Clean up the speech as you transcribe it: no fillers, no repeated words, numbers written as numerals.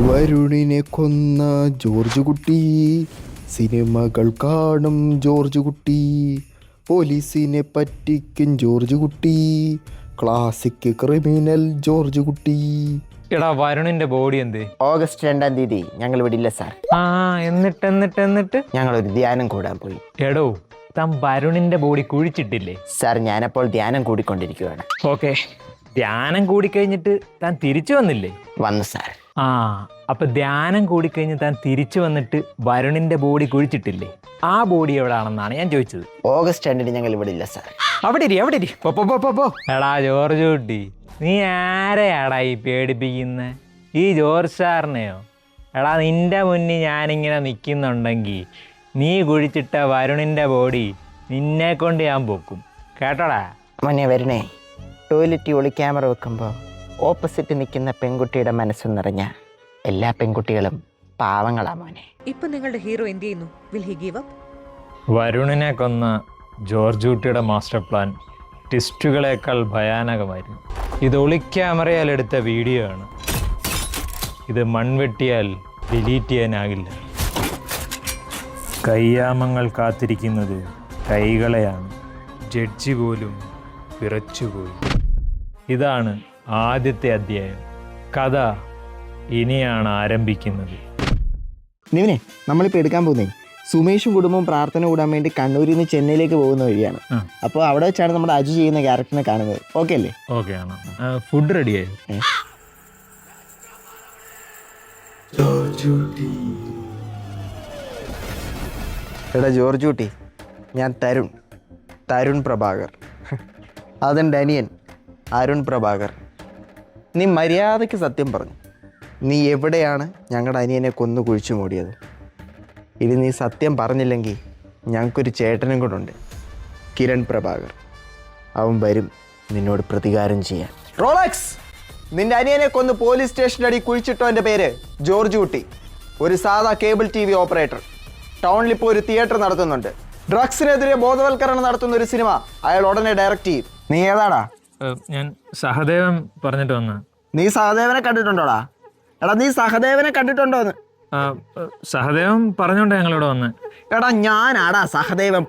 വരുണിനെ കൊന്ന ജോർജ് കുട്ടി, സിനിമകൾ കാണും ജോർജ് കുട്ടി, പോലീസിനെ പറ്റിക്കും ജോർജ് കുട്ടി, ക്ലാസിക് ക്രിമിനൽ ജോർജ് കുട്ടി. എടാ വരുണിന്റെ ബോഡി എന്ത്? ഓഗസ്റ്റ് 2-ാം തീയതി ഞങ്ങൾ വിടില്ല സാർ. എന്നിട്ട് ഞങ്ങളൊരു ധ്യാനം കൂടാൻ പോയി. എടോ താൻ വരുണിന്റെ ബോഡി കുഴിച്ചിട്ടില്ലേ? സാർ ഞാനപ്പോൾ ധ്യാനം കൂടിക്കൊണ്ടിരിക്കുകയാണ്. ഓക്കെ, ധ്യാനം കൂടിക്കഴിഞ്ഞിട്ട് താൻ തിരിച്ചു വന്നില്ലേ? വന്നു സാർ. അപ്പൊ ധ്യാനം കൂടിക്കഴിഞ്ഞ് താൻ തിരിച്ചു വന്നിട്ട് വരുണിന്റെ ബോഡി കുഴിച്ചിട്ടില്ലേ? ആ ബോഡി എവിടാണെന്നാണ് ഞാൻ ചോദിച്ചത്. ഓഗസ്റ്റ് 2-ന് ഞങ്ങൾ വിടില്ല സാർ. അവിടെ ഇരി. എടാ ജോർജ് കുട്ടി, നീ ആരെയാടാ ഈ പേടിപ്പിക്കുന്ന? ഈ ജോർജ് സാറിനെയോ? എടാ നിന്റെ മുന്നിൽ ഞാനിങ്ങനെ നിൽക്കുന്നുണ്ടെങ്കിൽ നീ കുഴിച്ചിട്ട വരുണിന്റെ ബോഡി നിന്നെ കൊണ്ട് ഞാൻ പൊക്കും, കേട്ടോടാ? മോനെ വരുണേ, ടോയ്ലറ്റിൽ ഒളിക്യാമറ വെക്കുമ്പോൾ ഓപ്പോസിറ്റ് നിൽക്കുന്ന പെൺകുട്ടിയുടെ മനസ്സ് നിറഞ്ഞ എല്ലാ പെൺകുട്ടികളും പാവങ്ങളാ മോനെ. ഇപ്പൊ നിങ്ങളുടെ ഹീറോ എന്ത് ചെയ്യുന്നു? Will he give up? വരുണിനെ കൊന്ന ജോർജ് കുട്ടിയുടെ മാസ്റ്റർ പ്ലാൻ ട്വിസ്റ്റുകളേക്കാൾ ഭയാനകമായിരുന്നു. ഇത് ഒളിക്യാമറയാൽ എടുത്ത വീഡിയോ ആണ്. ഇത് മൺവെട്ടിയാൽ ഡിലീറ്റ് ചെയ്യാനാകില്ല. കയ്യാമങ്ങൾ കാത്തിരിക്കുന്നത് കൈകളെയാണ്. ജഡ്ജി പോലും വിറച്ചുപോയി. ഇതാണ് ആദ്യത്തെ അധ്യായം. കഥ ഇനിയാണ് ആരംഭിക്കുന്നത്. നിവിനെ, നമ്മളിപ്പോൾ എടുക്കാൻ പോകുന്നേ സുമേഷും കുടുംബവും പ്രാർത്ഥന കൂടാൻ വേണ്ടി കണ്ണൂരിൽ നിന്ന് ചെന്നൈയിലേക്ക് പോകുന്ന വഴിയാണ്. അപ്പോൾ അവിടെ വെച്ചാണ് നമ്മുടെ അജു ചെയ്യുന്ന ക്യാരക്ടറിനെ കാണുന്നത്. ഓക്കെ അല്ലേ? ഓക്കെ ആണ്. ഫുഡ് റെഡിയായി? എടാ ജോർജ് കുട്ടി, ഞാൻ തരുൺ പ്രഭാകർ. അതെൻ്റെ അനിയൻ അരുൺ പ്രഭാകർ. നീ മര്യാദയ്ക്ക് സത്യം പറഞ്ഞു. നീ എവിടെയാണ് ഞങ്ങളുടെ അനിയനെ കൊന്നു കുഴിച്ചു മൂടിയത്? ഇനി നീ സത്യം പറഞ്ഞില്ലെങ്കിൽ ഞങ്ങൾക്കൊരു ചേട്ടനും കൂടെ ഉണ്ട്, കിരൺ പ്രഭാകർ. അവൻ വരും നിന്നോട് പ്രതികാരം ചെയ്യാൻ. റോളക്സ്, നിന്റെ അനിയനെ കൊന്ന് പോലീസ് സ്റ്റേഷൻ്റെ അടി കുഴിച്ചിട്ടവൻ്റെ പേര് ജോർജ് കുട്ടി. ഒരു സാധാ കേബിൾ TV ഓപ്പറേറ്റർ. ടൗണിലിപ്പോൾ ഒരു തിയേറ്റർ നടത്തുന്നുണ്ട്. ഡ്രഗ്സിനെതിരെ ബോധവൽക്കരണം നടത്തുന്ന ഒരു സിനിമ അയാൾ ഉടനെ ഡയറക്റ്റ് ചെയ്യും. നീ ഏതാടാ? ഞാൻ സഹദേവൻ പറഞ്ഞിട്ട് വന്ന. നീ സഹദേവനെ കണ്ടിട്ടുണ്ടോടാ? എടാ നീ സഹദേവനെ കണ്ടിട്ടുണ്ടോന്ന്? സഹദേവൻ പറഞ്ഞോണ്ട് ഞങ്ങളിവിടെ വന്ന്. എടാ ഞാനാടാ സഹദേവൻ.